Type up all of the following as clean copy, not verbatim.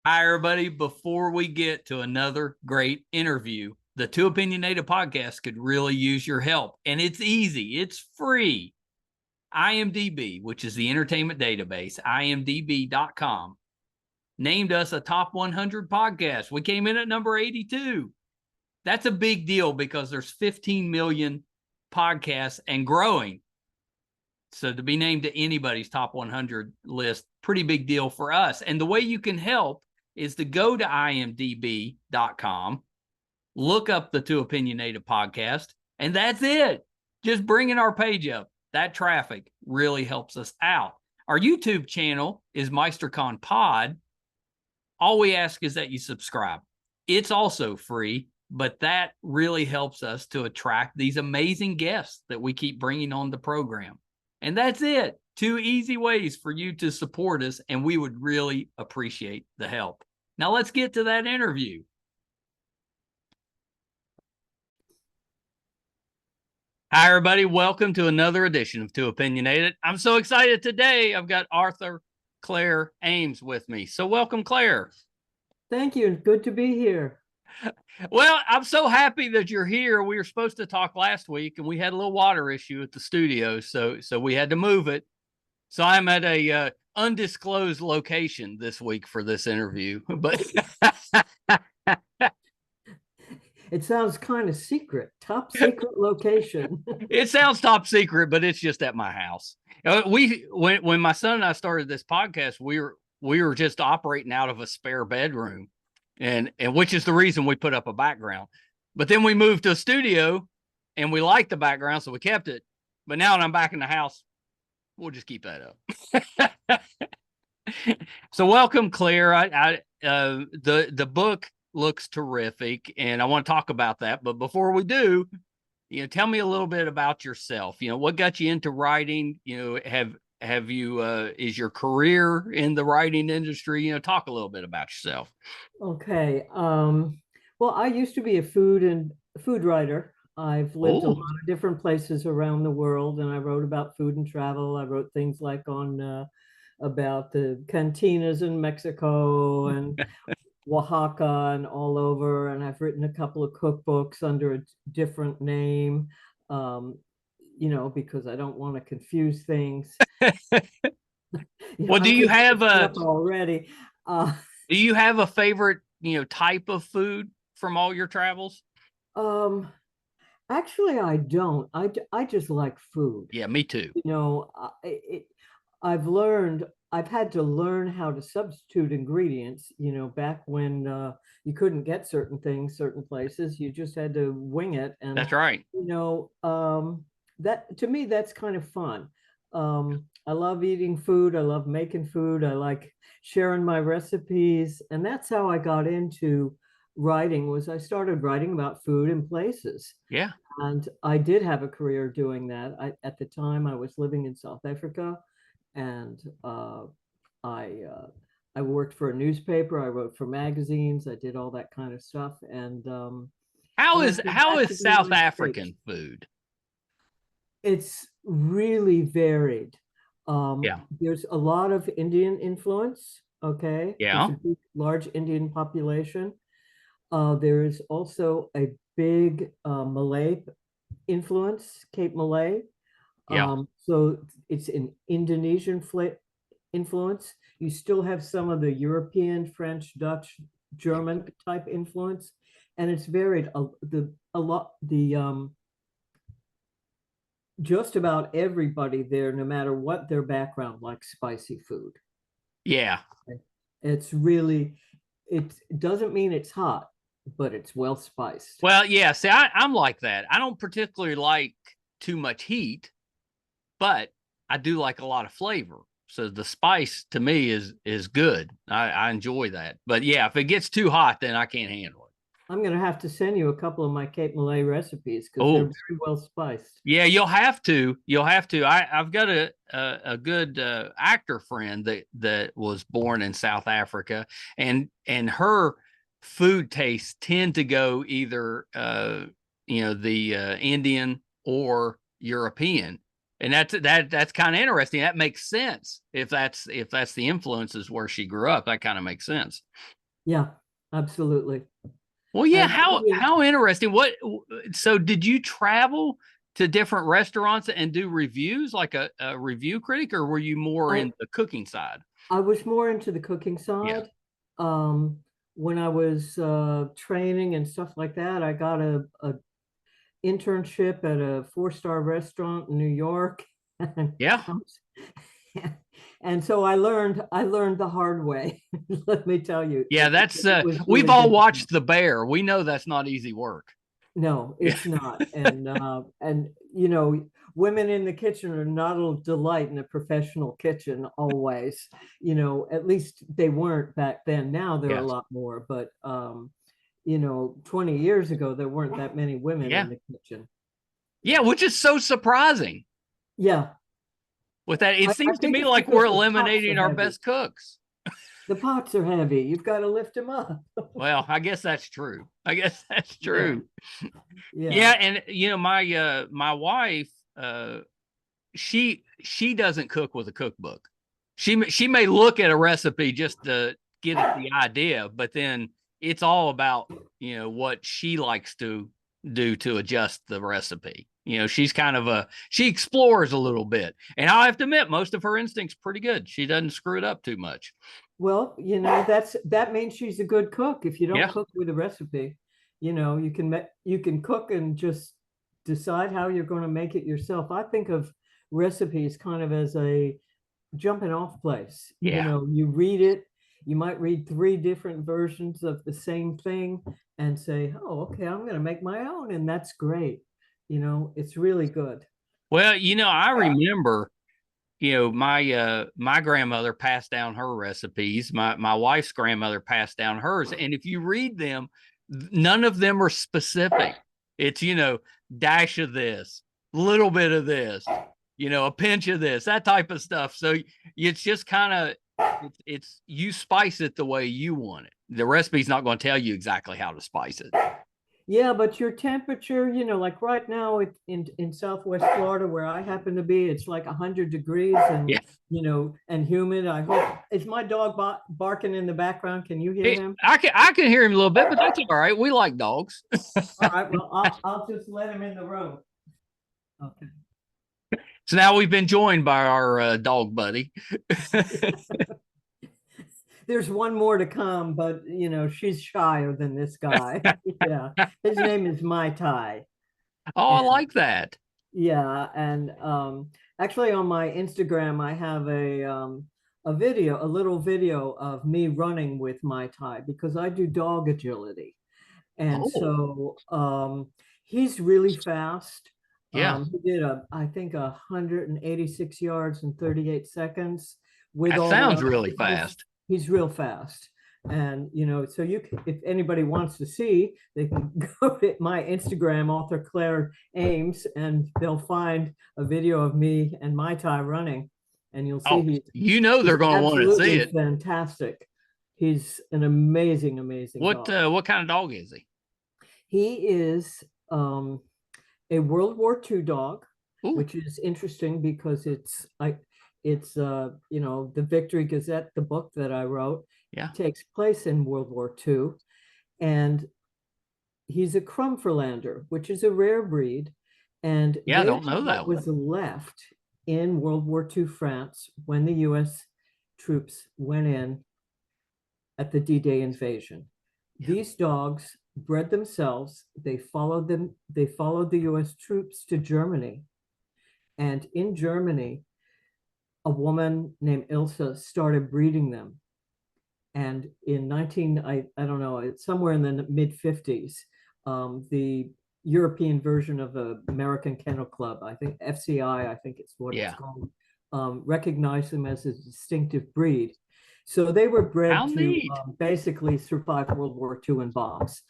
Hi, everybody. Before we get to another great interview, the Two Opinionated podcast could really use your help. And it's easy, it's free. IMDb, which is the entertainment database, imdb.com, named us a top 100 podcast. We came in at number 82. That's a big deal because there's 15 million podcasts and growing. So to be named to anybody's top 100 list, pretty big deal for us. And the way you can help is to go to imdb.com, look up the Two Opinionated podcast, and that's it. Just bringing our page up. That traffic really helps us out. Our YouTube channel is MeisterCon Pod. All we ask is that you subscribe. It's also free, but that really helps us to attract these amazing guests that we keep bringing on the program. And that's it. Two easy ways for you to support us, and we would really appreciate the help. Now let's get to that interview. Hi, everybody. Welcome to another edition of Two Opinionated. I'm so excited today. I've got Claire Ames with me. So welcome, Claire. Thank you. Good to be here. Well, I'm so happy that you're here. We were supposed to talk last week, and we had a little water issue at the studio, so we had to move it. So I'm at a undisclosed location this week for this interview. But it sounds kind of secret, top secret location. It sounds top secret, but it's just at my house. When my son and I started this podcast, we were just operating out of a spare bedroom. And which is the reason we put up a background. But then we moved to a studio and we liked the background, so we kept it. But now that I'm back in the house, we'll just keep that up. So welcome, Claire. The book looks terrific, and I want to talk about that. But before we do, tell me a little bit about yourself. What got you into writing? Have you is your career in the writing industry? Talk a little bit about yourself. Okay. Well, I used to be a food writer. I've lived a lot of different places around the world, and I wrote about food and travel. I wrote things like on about the cantinas in Mexico and Oaxaca and all over. And I've written a couple of cookbooks under a different name, because I don't want to confuse things. Well, do you have already? Do you have a favorite, type of food from all your travels? Actually, I don't. I just like food. Yeah, me too. I've had to learn how to substitute ingredients, back when you couldn't get certain things, certain places, you just had to wing it. And that's right. That to me, that's kind of fun. I love eating food. I love making food. I like sharing my recipes. And that's how I got into writing. Was I started writing about food and places. Yeah. And I did have a career doing that. At the time I was living in South Africa, and I worked for a newspaper. I wrote for magazines. I did all that kind of stuff. And how is South African food? It's really varied. Yeah. There's a lot of Indian influence. Okay. Yeah. There's a big, large Indian population. There is also a big Malay influence, Cape Malay. Yeah. So it's an Indonesian influence. You still have some of the European, French, Dutch, German type influence, and it's varied. Just about everybody there, no matter what their background, likes spicy food. Yeah. It doesn't mean it's hot, but it's well spiced. Well, yeah. See, I'm like that. I don't particularly like too much heat, but I do like a lot of flavor. So the spice to me is good. I enjoy that. But yeah, if it gets too hot, then I can't handle it. I'm going to have to send you a couple of my Cape Malay recipes because they're very well spiced. Yeah, you'll have to. I've got a good actor friend that was born in South Africa, and her food tastes tend to go either the Indian or European. And that's kind of interesting. That makes sense. If that's the influences where she grew up, that kind of makes sense. Yeah, absolutely. Well, yeah, And how interesting. So did you travel to different restaurants and do reviews like a review critic, or were you more in the cooking side? I was more into the cooking Yeah. side. Um, when I was training and stuff like that, I got a internship at a four-star restaurant in New York. And, Yeah. and so I learned the hard way. Let me tell you. Yeah, It was we've really all good. watched The Bear. We know that's not easy work. No, Yeah. it's not. And women in the kitchen are not a delight in a professional kitchen always. At least they weren't back then. Now there are a Yes. lot more, but 20 years ago there weren't that many women Yeah. in the kitchen. Yeah, which is so surprising. Yeah. With that, it I seems to think me it's like we're because the pots eliminating are our heavy. best cooks. The pots are heavy. You've got to lift them up. Well, I guess that's true. I guess that's Yeah. true. Yeah. Yeah, and my wife, she doesn't cook with a cookbook. She may look at a recipe just to get at the idea, but then it's all about what she likes to do to adjust the recipe. She's kind of she explores a little bit, and I have to admit, most of her instincts pretty good. She doesn't screw it up too much. Well, that means she's a good cook. If you don't Yeah, cook with a recipe, you can cook and just decide how you're going to make it yourself. I think of recipes kind of as a jumping off place. yeah. You read it, you might read three different versions of the same thing and say, "Oh, okay, I'm going to make my own," and that's great. It's really good. Well, I remember my grandmother passed down her recipes. My wife's grandmother passed down hers, and if you read them, none of them are specific. It's dash of this, little bit of this, a pinch of this, that type of stuff. So it's just kind of it's you spice it the way you want it. The recipe's not going to tell you exactly how to spice it. Yeah, but your temperature, like right now in Southwest Florida where I happen to be, it's like 100 degrees and Yeah. and humid. I hope is my dog barking in the background. Can you hear him? I can hear him a little bit, but that's all right. We like dogs. All right, well, I'll just let him in the room. Okay. So now we've been joined by our dog buddy. There's one more to come, but she's shyer than this guy. Yeah. His name is Mai Tai. Oh, I like that. Yeah, and actually on my Instagram I have a little video of me running with Mai Tai because I do dog agility. And Oh, so he's really fast. yeah. He did I think 186 yards in 38 seconds with That all the sounds really obstacles. fast. He's real fast. And so if anybody wants to see, they can go to my Instagram, author Claire Ames, and they'll find a video of me and Mai Tai running, and you'll Oh, see they're he's going to want to see absolutely it. fantastic. He's an amazing, amazing What dog. what kind of dog is he? He is a World War II dog, Ooh, which is interesting because it's the Victory Gazette, the book that I wrote, yeah. takes place in World War II, and he's a Crumferlander, which is a rare breed, and Yeah, I they don't are know that what one. was left in World War II France when the U.S. troops went in at the D-Day invasion. Yeah. These dogs bred themselves. They followed them. They followed the U.S. troops to Germany, and in Germany, a woman named Ilse started breeding them. And in I don't know, it's somewhere in the mid 50s, the European version of the American Kennel Club, I think FCI, I think it's what it's Yeah. called, recognized them as a distinctive breed. So they were How bred to neat. basically survive World War II in bombs.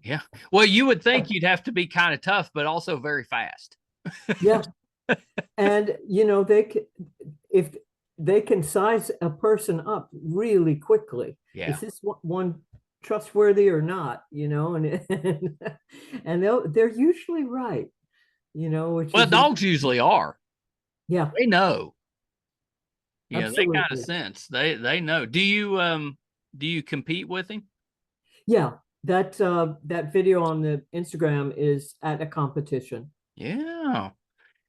Yeah. Well, you would think you'd have to be kind of tough, but also very fast. Yeah. And if they can size a person up really quickly. Yeah. Is this one trustworthy or not? And they're usually right. Which Well, is dogs usually are. Yeah, They know. They kind of absolutely. sense. They know. Do you compete with him? Yeah, that video on the Instagram is at a competition. Yeah.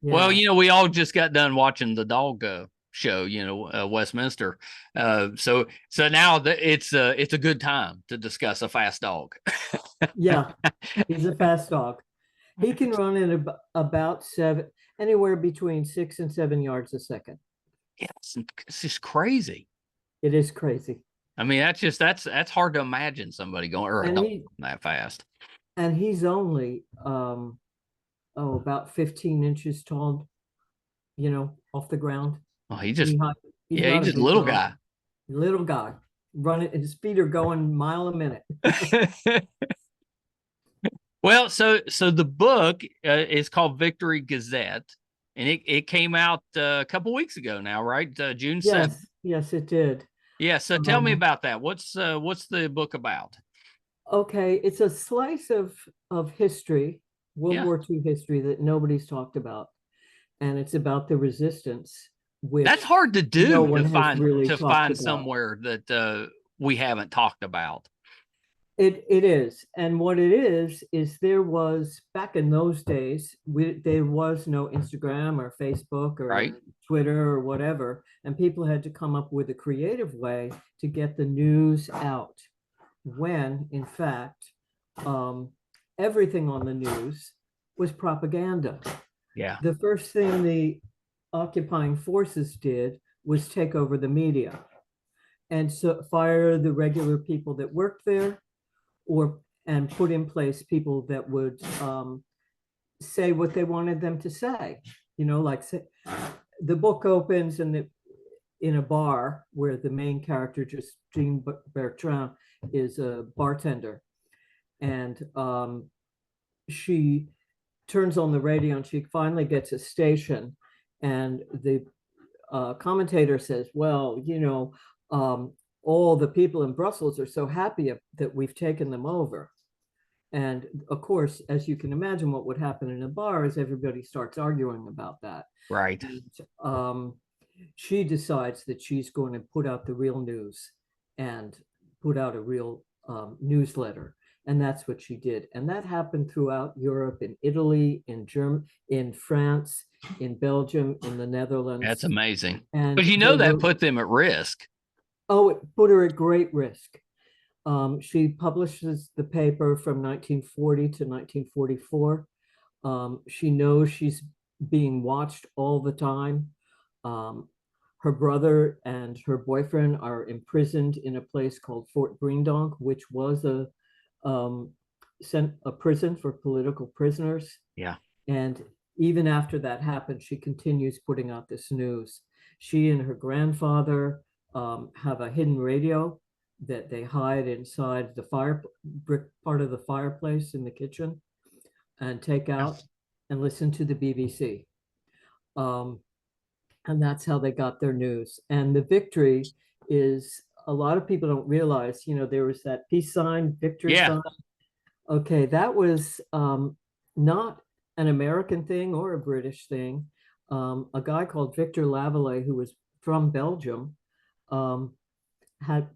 Well, Yeah. we all just got done watching the dog show, Westminster. So now it's a good time to discuss a fast dog. Yeah, he's a fast dog. He can run at about anywhere between 6 and 7 yards a second. It's just crazy. It is crazy. I mean, that's hard to imagine somebody going or a And dog he that fast. and he's only about 15 inches tall, off the ground. Oh, he just Knee high. He's yeah, he's not a just a big little dog. guy. Little guy. Running, his feet are going mile a minute. Well, so the book is called Victory Gazette, and it came out a couple weeks ago now, right? June 7th. Yes, it did. Yeah. So tell me Um, about that. What's the book about? okay, it's a slice of history, World Yeah, War II history that nobody's talked about, and it's about the resistance, that's which hard to no do one has really to talked find about. somewhere that we haven't talked about. It is, and what it is there was back in those days, there was no Instagram or Facebook or Right. Twitter or whatever, and people had to come up with a creative way to get the news out. When in fact, um, everything on the news was propaganda. Yeah. The first thing the occupying forces did was take over the media and so fire the regular people that worked there, or and put in place people that would say what they wanted them to say. Like say, the book opens in a bar where the main character, Justine Bertrand, is a bartender, and she turns on the radio and she finally gets a station, and the commentator says, well, all the people in Brussels are so happy that we've taken them over. And of course, as you can imagine, what would happen in a bar is everybody starts arguing about that. Right. And, she decides that she's going to put out the real news and put out a real newsletter. And that's what she did. And that happened throughout Europe, in Italy, in Germany, in France, in Belgium, in the That's Netherlands. amazing. And But there that were, put them at risk. oh, it put her at great risk. She publishes the paper from 1940 to 1944. She knows she's being watched all the time. Um, Her brother and her boyfriend are imprisoned in a place called Fort Breendonk, which was um, a prison for political prisoners. Yeah. And even after that happened, she continues putting out this news. She and her grandfather have a hidden radio that they hide inside the brick part of the fireplace in the kitchen and take out and listen to the BBC. Um, and that's how they got their news. And the victory is, a lot of people don't realize, there was that peace sign, victory Yeah. sign. Okay, that was not an American thing or a British thing. A guy called Victor Lavallee, who was from Belgium, um,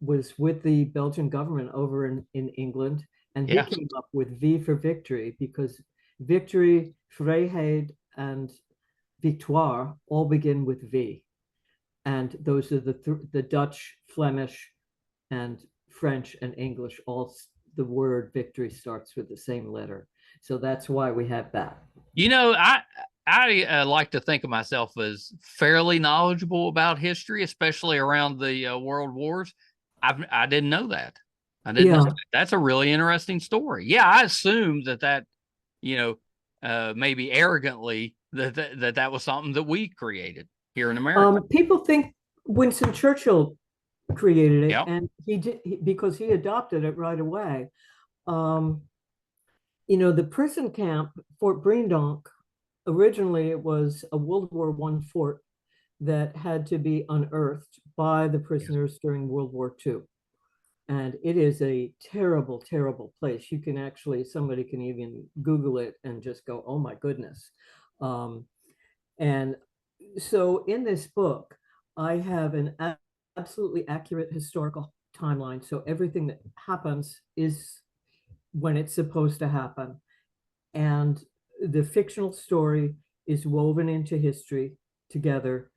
was with the Belgian government over in England, and he Yeah. came up with V for victory, because victory, vrijheid, and victoire all begin with V, and those are the Dutch, Flemish, and French and English. All the word victory starts with the same letter, so that's why we have that. I like to think of myself as fairly knowledgeable about history, especially around the world wars. I didn't know that. I didn't know Yeah. that. That's a really interesting story. Yeah, I assumed that maybe arrogantly that was something that we created here in America. People think Winston Churchill created it, Yep. and he did, because he adopted it right away. Um, the prison camp, Fort Breendonk, originally it was a World War I fort that had to be unearthed by the prisoners during World War II. And it is a terrible, terrible place. Somebody can even Google it and just go, oh my goodness. And So in this book, I have an absolutely accurate historical timeline. So everything that happens is when it's supposed to happen. And the fictional story is woven into history together.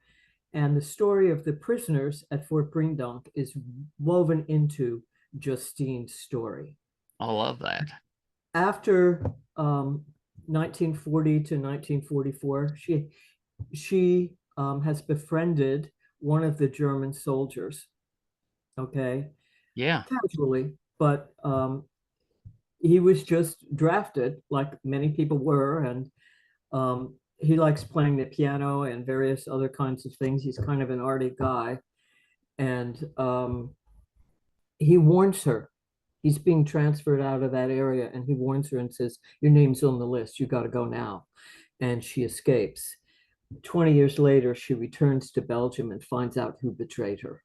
And the story of the prisoners at Fort Breendonk is woven into Justine's story. I love that. After 1940 to 1944, she has befriended one of the German soldiers, okay, Yeah. casually, but he was just drafted, like many people were, and he likes playing the piano and various other kinds of things. He's kind of an arty guy, and he warns her. He's being transferred out of that area, and he warns her and says, "Your name's on the list. You got to go now." And she escapes. 20 years later, she returns to Belgium and finds out who betrayed her.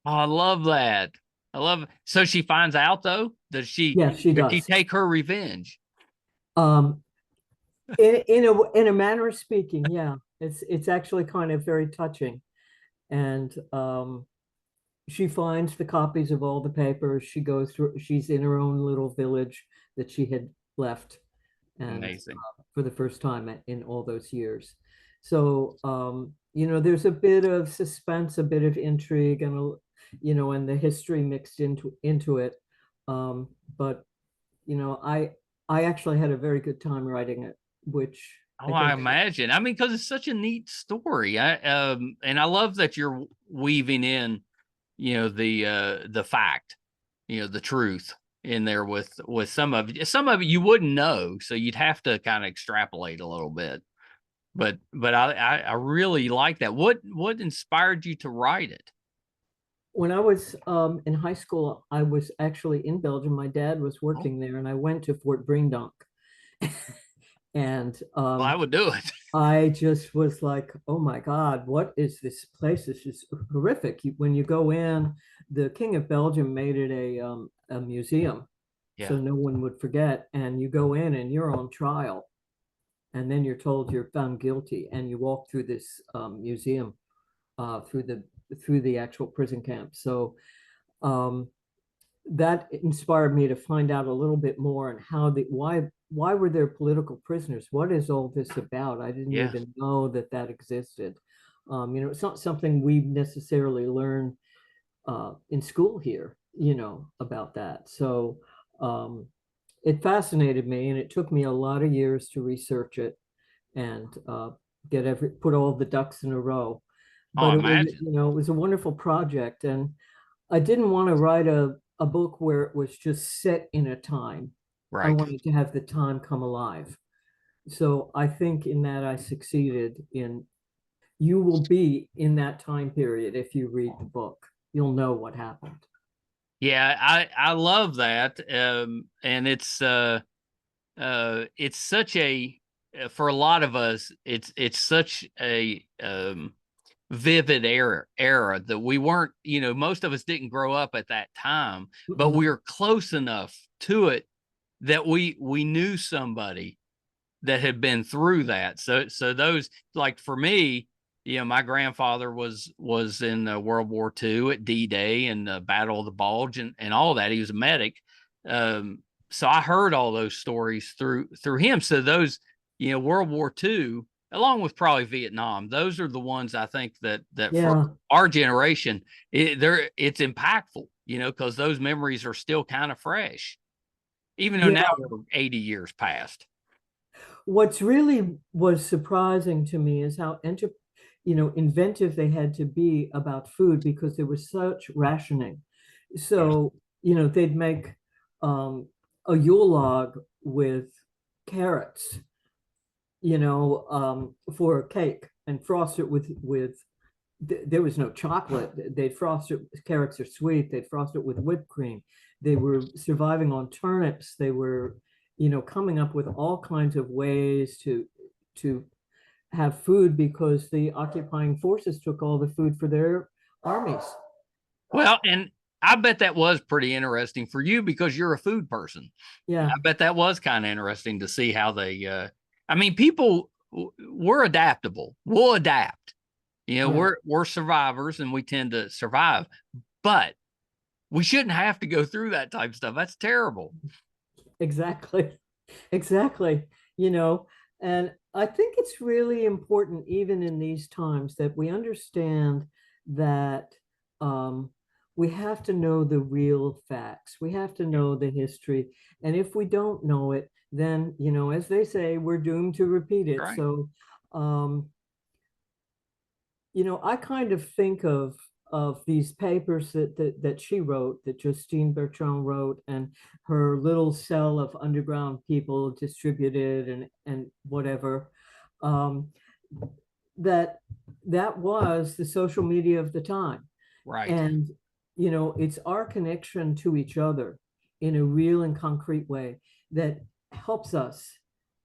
Oh, I love that. I love it. So she finds out though? Yes, she Does she does. take her revenge? Um, in a manner of speaking, yeah, it's actually kind of very touching. And she finds the copies of all the papers. She goes through. She's in her own little village that she had left, and Amazing. for the first time in all those years. So there's a bit of suspense, a bit of intrigue, and the history mixed into it. But I actually had a very good time writing it, which Oh, I I think. imagine. I mean, because it's such a neat story. And I love that you're weaving in, the fact, the truth in there with some of it you wouldn't know, so you'd have to kind of extrapolate a little bit. But I really like that. What inspired you to write it? When I was in high school, I was actually in Belgium. My dad was Oh, working there, and I went to Fort Breendonk. And well, I would do it. I just was like, oh my God, what is this place? This is horrific. When you go in, the King of Belgium made it a museum so Yeah. no one would forget. And you go in and you're on trial. And then you're told you're found guilty. And you walk through this museum through the actual prison camp. So um, that inspired me to find out a little bit more on why were there political prisoners? What is all this about? I didn't Yeah. even know that existed. It's not something we necessarily learn in school here, about that. So um, it fascinated me, and it took me a lot of years to research it and put all the ducks in a row. Oh, But imagine. it was a wonderful project, and I didn't want to write a book where it was just set in a time. I Right. wanted to have the time come alive. So I think in that I succeeded in you will be in that time period if you read the book. You'll know what happened. Yeah, I love that. And it's such a for a lot of us, it's such a vivid era that we weren't, most of us didn't grow up at that time, but Mm-mm. we were close enough to it that we knew somebody that had been through that. So those, like for me, my grandfather was in World War II at D-Day and the Battle of the Bulge and all that. He was a medic. So I heard all those stories through him. So those, World War II, along with probably Vietnam, those are the ones I think that for Yeah, our generation, it's impactful, because those memories are still kind of fresh, even though now yeah. we're 80 years past. What's really was surprising to me is how inventive they had to be about food because there was such rationing. Yeah. So, they'd make a Yule log with carrots, for a cake and frost it with there was no chocolate. They'd frost it. Carrots are sweet. They'd frost it with whipped cream. They were surviving on turnips. They were, coming up with all kinds of ways to have food because the occupying forces took all the food for their armies. Well, and I bet that was pretty interesting for you because you're a food person. Yeah. I bet that was kind of interesting to see how I mean, people we're adaptable. We'll adapt. You know, Yeah. we're survivors and we tend to survive, but we shouldn't have to go through that type of stuff. That's terrible. Exactly. Exactly. You know, and I think it's really important, even in these times, that we understand that we have to know the real facts. We have to know the history. And if we don't know it, then, you know, as they say, we're doomed to repeat it. Right. So, um, you know, I kind of think of these papers that she wrote, that Justine Bertrand wrote, and her little cell of underground people distributed and whatever. Um, that that was the social media of the time. Right. And you know, it's our connection to each other in a real and concrete way that helps us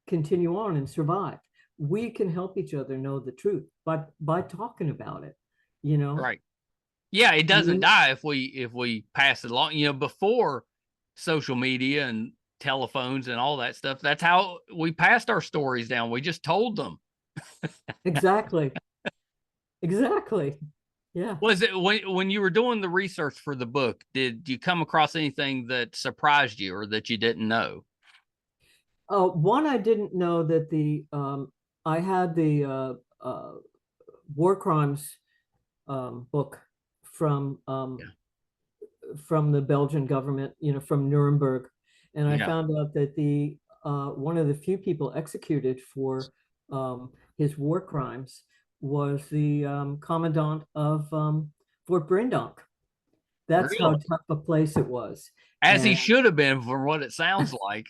continue on and survive. We can help each other know the truth by talking about it, you know. Right. Yeah, it And doesn't then, die if we pass it along. You know, before social media and telephones and all that stuff, that's how we passed our stories down. We just told them. exactly. Exactly. Yeah. Was it when you were doing the research for the book, did you come across anything that surprised you or that you didn't know? One, I didn't know that I had the war crimes book from Yeah. from the Belgian government, you know, from Nuremberg, and I Yeah. found out that the one of the few people executed for his war crimes was the commandant of Fort Brindonk. That's how Really? tough a place it was. As he And should have been from what it sounds like.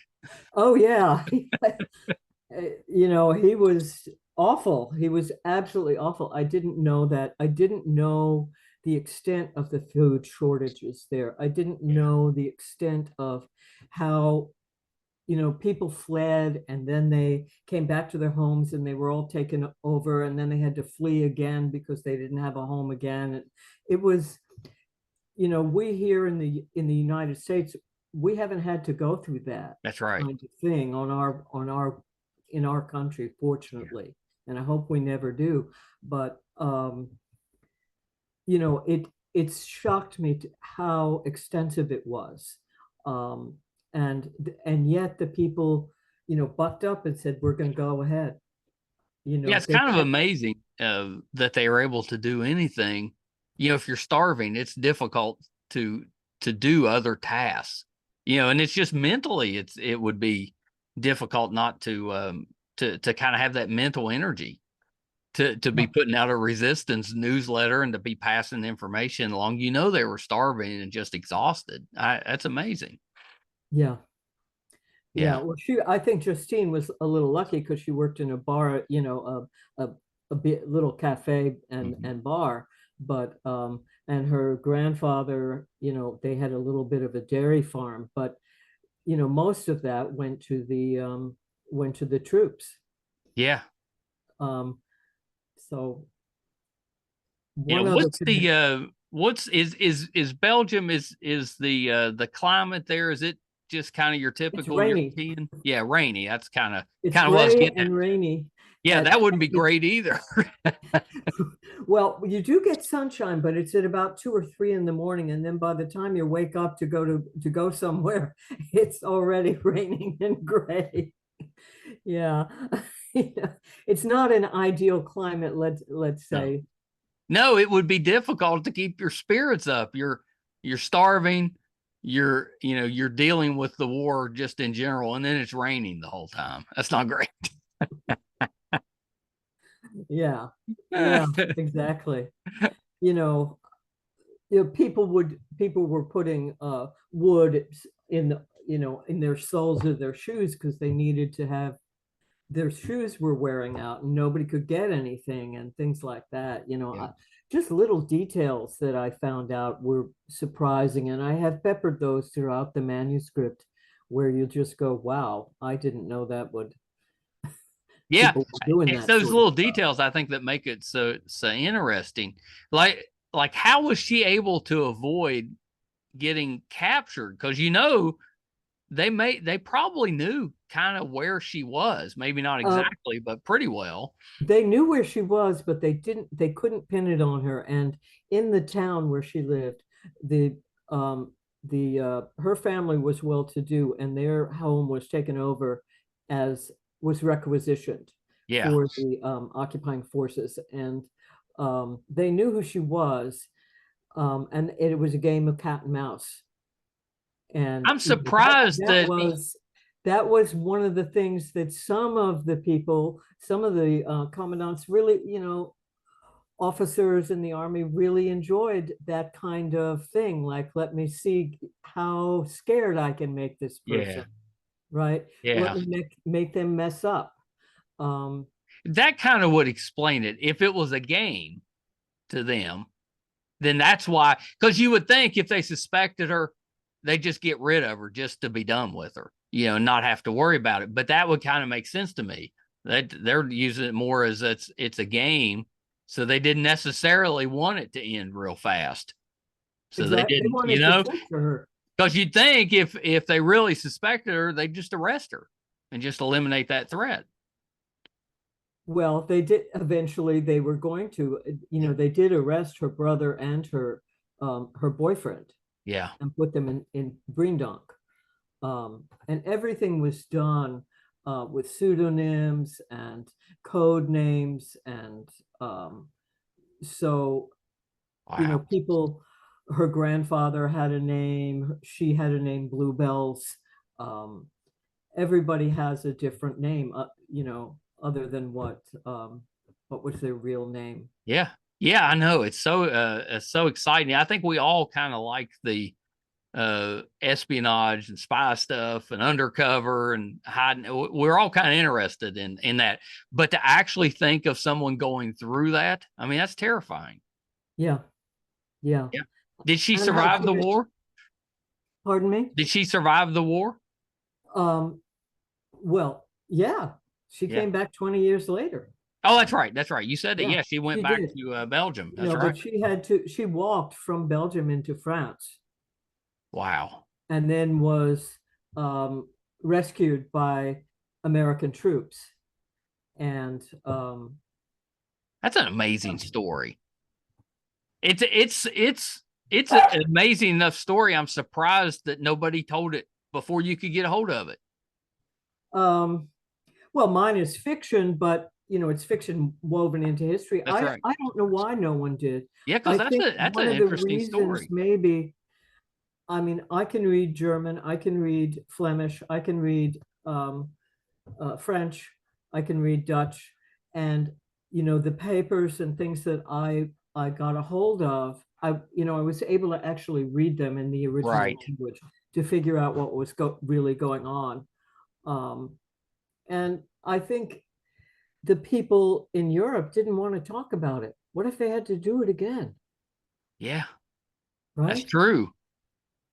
oh yeah, you know, he was awful. He was absolutely awful. I didn't know that. I didn't know the extent of the food shortages there. I didn't know the extent of how, you know, people fled and then they came back to their homes and they were all taken over and then they had to flee again because they didn't have a home again. And it was, you know, we here in the United States, we haven't had to go through that That's right. kind of thing in our country, Yeah. fortunately, and I hope we never do. But you know, it's shocked me to how extensive it was, um, and yet the people, you know, bucked up and said, "We're going to go ahead." You Yeah, know, it's they kind of kept, amazing that they were able to do anything. You know, if you're starving, it's difficult to do other tasks. You know, and it's just mentally, it would be difficult not to kind of have that mental energy to be putting out a resistance newsletter and to be passing information along. You know, they were starving and just exhausted. That's amazing. yeah. Yeah, Yeah. well, I think Justine was a little lucky because she worked in a bar, you know, a bit little cafe Mhm. and bar, but and her grandfather, you know, they had a little bit of a dairy farm, but you know, most of that went to the troops. Yeah. Um, so Yeah, one other what's the connection, what's is Belgium is the climate there, is it just kind of your it's typical rainy. European? Yeah, rainy. That's It's kind of what I was gray getting at. and rainy Yeah, that at wouldn't be it's great either. well, you do get sunshine, but it's at about 2 or 3 in the morning, and then by the time you wake up to go somewhere, it's already raining and gray. Yeah. Yeah. It's not an ideal climate, let's No. say. No, it would be difficult to keep your spirits up. You're starving, you're dealing with the war just in general, and then it's raining the whole time. That's not great. Yeah. Yeah, exactly. You know, people were putting wood in the, you know, in their soles of their shoes because they needed to have their shoes were wearing out and nobody could get anything and things like that. You know, Yeah. just little details that I found out were surprising. And I have peppered those throughout the manuscript where you just go, wow, I didn't know that would Yeah, people were doing it's that those sort of little stuff. details I think that make it so interesting. Like how was she able to avoid getting captured? Because they probably knew kind of where she was, maybe not Uh, exactly, but pretty well. they knew where she was, but they couldn't pin it on her. And in the town where she lived, the um her family was well to do, and their home was taken over as was requisitioned Yeah. for the occupying forces. And they knew who she was, and it was a game of cat and mouse. And I'm surprised that that was one of the things that some of the people, some of the commandants really, officers in the army really enjoyed that kind of thing. Like, let me see how scared I can make this yeah, person, right? Let yeah. me make them mess up. Um, That kind of would explain it. If it was a game to them, then that's why, because you would think if they suspected her, they just get rid of her just to be done with her, not have to worry about it. But that would kind of make sense to me. That they're using it more as it's a game, so they didn't necessarily want it to end real fast. So they exactly. They didn't, wanted to censor her. because you'd think if they really suspected her, they'd just arrest her and just eliminate that threat. Well, they did eventually. They were going to, they did arrest her brother and her boyfriend Yeah. and put them in Breendonk. And everything was done with pseudonyms and code names. And so, Wow. people, her grandfather had a name, she had a name, Bluebells. Everybody has a different name, other than what was their real name. Yeah. Yeah, I know. It's so exciting. I think we all kind of like the espionage and spy stuff and undercover and hiding. We're all kind of interested in that. But to actually think of someone going through that, I mean, that's terrifying. Yeah, yeah. Yeah. Did she And how survive she the was, war? pardon me? Did she survive the war? Um, well, yeah, she Yeah. came back 20 years later. Oh, that's right. That's right. You said that. Yeah, Yeah, she went she back did. to Belgium. That's right. But she walked from Belgium into France Wow. and then was um, rescued by American troops. And That's an amazing story. It's an amazing enough story. I'm surprised that nobody told it before you could get a hold of it. um, well, mine is fiction, but it's fiction woven into history. That's right. I don't know why no one did. Yeah, because I that's think that's one an of the interesting reasons story. maybe, I mean, I can read German, I can read Flemish, I can read French, I can read Dutch, and the papers and things that I got a hold of, I was able to actually read them in the original Right. language to figure out what was really going on. Um, and I think the people in Europe didn't want to talk about it. What if they had to do it again? Yeah, that's Right? true.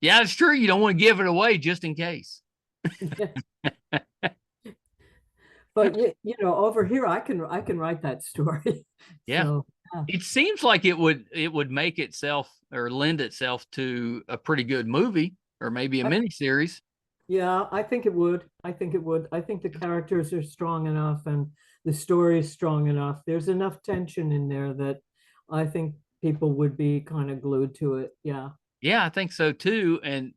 Yeah, it's true. You don't want to give it away just in case. But over here I can write that story. Yeah. So yeah. It seems like it would make itself or lend itself to a pretty good movie or maybe a I, miniseries. yeah, I think it would. I think it would. I think the characters are strong enough and the story is strong enough. There's enough tension in there that I think people would be kind of glued to it. Yeah. Yeah, I think so too. And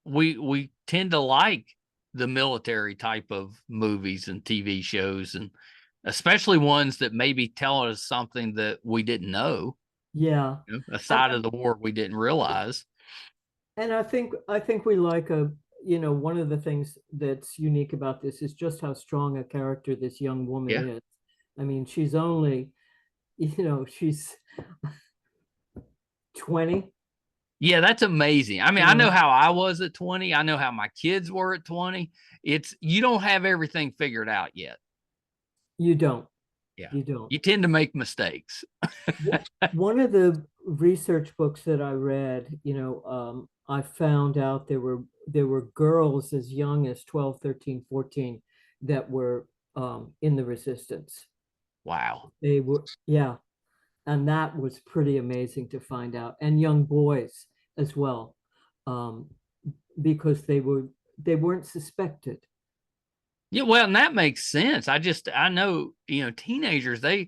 we tend to like the military type of movies and TV shows, and especially ones that maybe tell us something that we didn't know, Yeah. a And side of the war we didn't realize. and I think we like one of the things that's unique about this is just how strong a character this young woman Yeah. is. I mean, she's only, she's 20, Yeah, that's amazing. I mean, you I know know. how I was at 20. I know how my kids were at 20. It's you don't have everything figured out yet. You don't. Yeah. You don't. You tend to make mistakes. One of the research books that I read, I found out there were girls as young as 12, 13, 14 that were in the resistance. Wow. They were, yeah, and that was pretty amazing to find out. And young boys as well. Um, because they weren't suspected. Yeah, well, and that makes sense. I know, teenagers, they're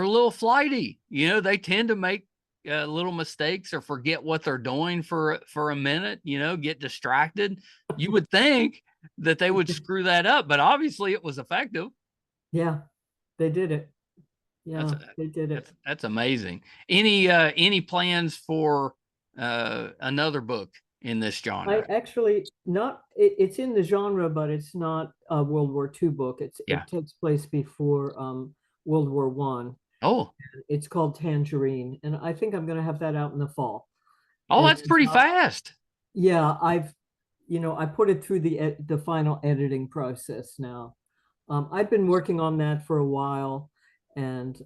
a little flighty. They tend to make little mistakes or forget what they're doing for a minute, get distracted. You would think that they would screw that up, but obviously it was effective. Yeah, they did it. That's Yeah, they did it. that's amazing. Any plans for another book in this I genre? actually not it's in the genre, but it's not a World War II book. Yeah. It takes place before World War One. Oh, It's called Tangerine, and I think I'm going to have that out in the fall. oh, It's that's pretty about, fast. yeah, I put it through the final editing process now. I've been working on that for a while, and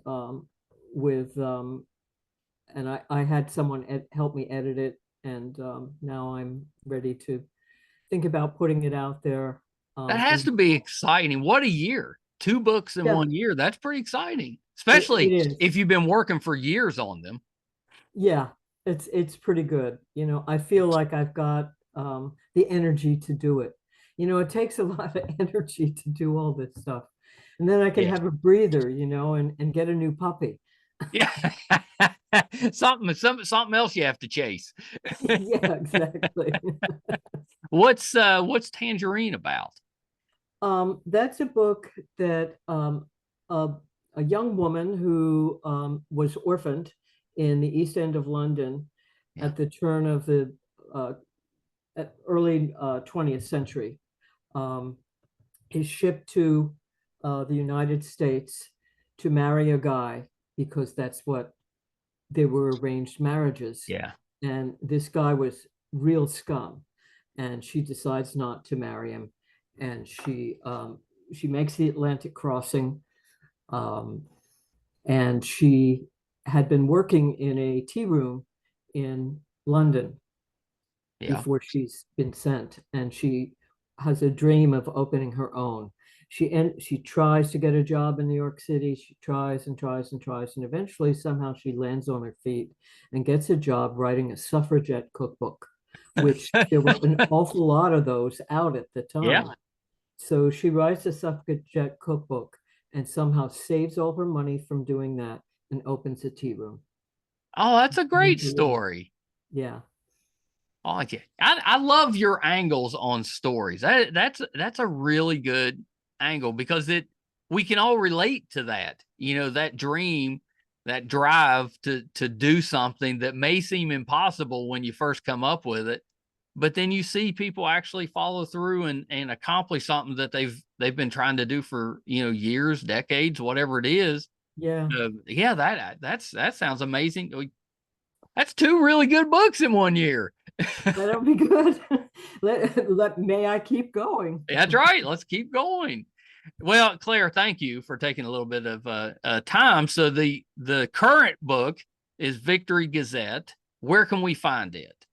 with and I had someone help me edit it, and now I'm ready to think about putting it out there. That has to be exciting. What a year. 2 books in Yeah, 1 year. That's pretty exciting, it especially is. if you've been working for years on them. Yeah, it's pretty good. I feel like I've got the energy to do it. It takes a lot of energy to do all this stuff. And then I can Yes. have a breather, and get a new puppy. Yeah. Something else you have to chase. Yeah, exactly. What's Tangerine about? That's a book that a young woman who was orphaned in the East End of London Yeah. at the turn of the uh, early 20th century um, is shipped to the United States to marry a guy because that's what they were arranged marriages. Yeah. And this guy was real scum, and she decides not to marry him, and she makes the Atlantic crossing, um, and she had been working in a tea room in London Yeah. before she's been sent, and she has a dream of opening her own. She tries to get a job in New York City. She tries and tries and tries, and eventually somehow she lands on her feet and gets a job writing a suffragette cookbook, which there were an awful lot of those out at the Yeah. time. So she writes a suffragette cookbook and somehow saves all her money from doing that and opens a tea room. Oh, that's a great story. Yeah. I like it. I love your angles on stories. That's a really good angle because we can all relate to that. That dream, that drive to do something that may seem impossible when you first come up with it, but then you see people actually follow through and accomplish something that they've been trying to do for years, decades, whatever it is. Yeah. Yeah, that sounds amazing. That's 2 really good books in 1 year. That'll be good. May I keep going? That's right. Let's keep going. Well, Claire, thank you for taking a little bit of time. So the current book is Victory Gazette. Where can we find it?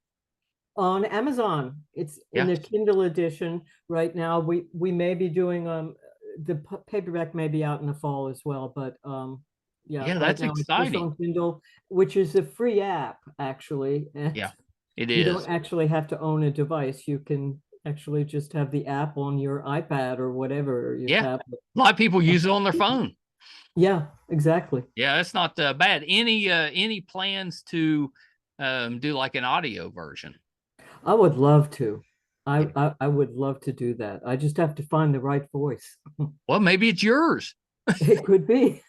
On Amazon. It's in Yeah. the Kindle edition right now. We may be doing the paperback may be out in the fall as well, but yeah, Yeah, right that's now it's just exciting. on Kindle, which is a free app actually. And Yeah, it you is. don't actually have to own a device. You can actually just have the app on your iPad or whatever, or your Yeah. tablet. A lot of people use it on their phone. Yeah, exactly. Yeah, that's not bad. Any plans to do like an audio version? I would love to. Yeah. I would love to do that. I just have to find the right voice. Well, maybe it's yours. It could be.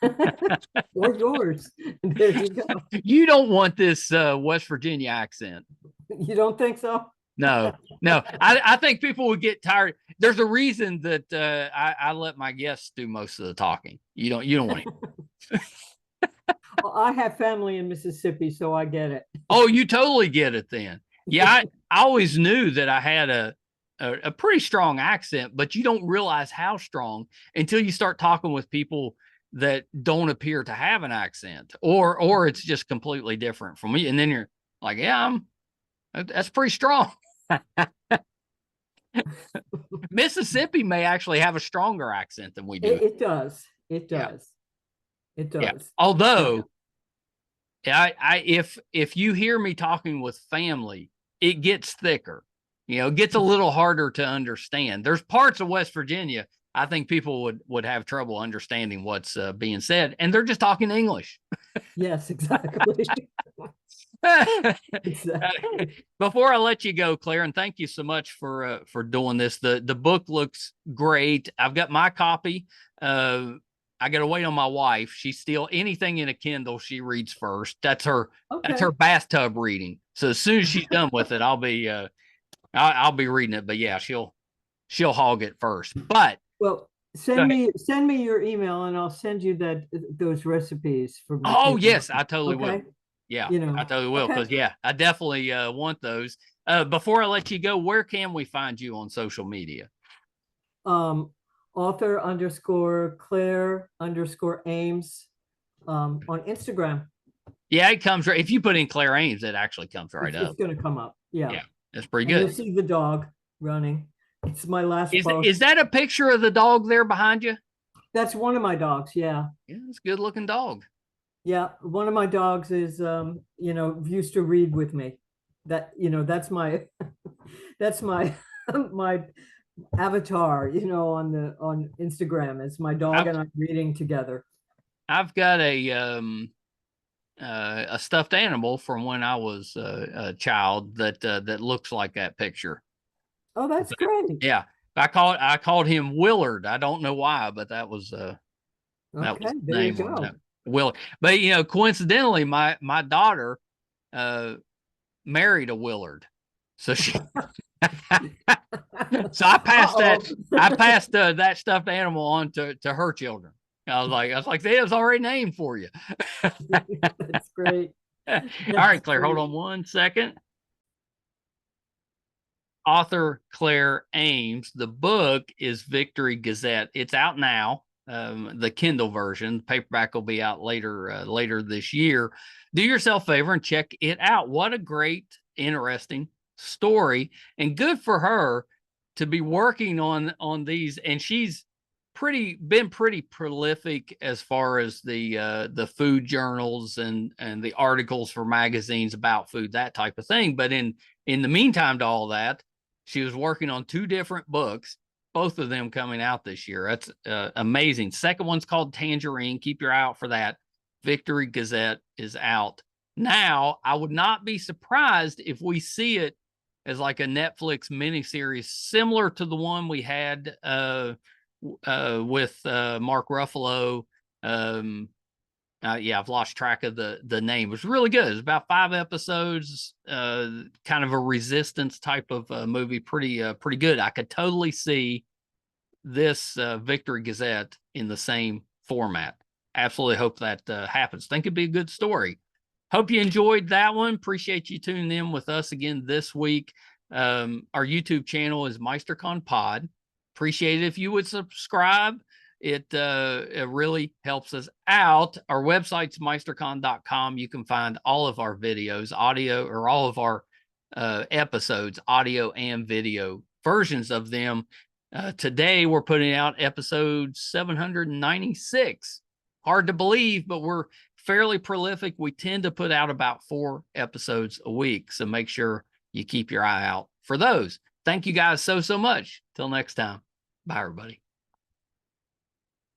Or yours. There you go. You don't want this West Virginia accent. You don't think so? No, no. I think people would get tired. There's a reason that I let my guests do most of the talking. You don't want it. Well, I have family in Mississippi, so I get it. Oh, you totally get it then. Yeah, I always knew that I had a pretty strong accent, but you don't realize how strong until you start talking with people that don't appear to have an accent, or it's just completely different from me. And then you're like, yeah, that's pretty strong. Mississippi may actually have a stronger accent than we do. It does. It Yeah. does. It Yeah. does. Although, if you hear me talking with family, it gets thicker. You know, it gets a little harder to understand. There's parts of West Virginia I think people would have trouble understanding what's being said, and they're just talking English. Yes, exactly. Exactly. Before I let you go, Claire, and thank you so much for doing this. The book looks great. I've got my copy. I got to wait on my wife. She's still anything in a Kindle she reads first. That's her bathtub reading. So as soon as she's done with it, I'll be reading it. But yeah, she'll hog it first. But well, send me your email and I'll send you those recipes from the oh Kindle. yes, I totally will. Yeah, you know, I totally will, because yeah, I definitely want those. Before I let you go, where can we find you on social media? Author _Claire _Ames on Instagram. Yeah, it comes right. If you put in Claire Ames, it actually comes right up. It's going to come up. Yeah. Yeah, that's pretty good. You'll see the dog running. It's my last post. Is that a picture of the dog there behind you? That's one of my dogs. Yeah. Yeah, it's a good looking dog. Yeah, one of my dogs is used to read with me. That's my that's my my avatar, on Instagram. It's my dog and I reading together. I've got a stuffed animal from when I was a child that looks like that picture. Oh, that's great. Yeah. I called him Willard. I don't know why, but that was that was the name on that. Willard. But coincidentally, my daughter married a Willard. So she so I passed that stuffed animal on to her children. I was like, they was already named for you. That's great. All right, Claire, hold on one second. Author Claire Ames. The book is Victory Gazette. It's out now. The Kindle version. The paperback will be out later this year. Do yourself a favor and check it out. What a great, interesting story, and good for her to be working on these. And she's been pretty prolific as far as the food journals and the articles for magazines about food, that type of thing. But in the meantime to all that, she was working on 2 different books, both of them coming out this year. That's amazing. Second one's called Tangerine. Keep your eye out for that. Victory Gazette is out now. I would not be surprised if we see it as like a Netflix miniseries similar to the one we had with Mark Ruffalo. I've lost track of the name. It was really good. It was about 5 episodes, kind of a resistance type of movie. Pretty good. I could totally see this Victory Gazette in the same format. Absolutely hope that happens. Think it'd be a good story. Hope you enjoyed that one. Appreciate you tuning in with us again this week. Our YouTube channel is MeisterCon Pod. Appreciate it if you would subscribe. It really helps us out. Our website's meistercon.com. You can find all of our videos, audio, or all of our episodes, audio and video versions of them. Today, we're putting out episode 796. Hard to believe, but we're fairly prolific. We tend to put out about 4 episodes a week. So make sure you keep your eye out for those. Thank you guys so much. Till next time. Bye, everybody.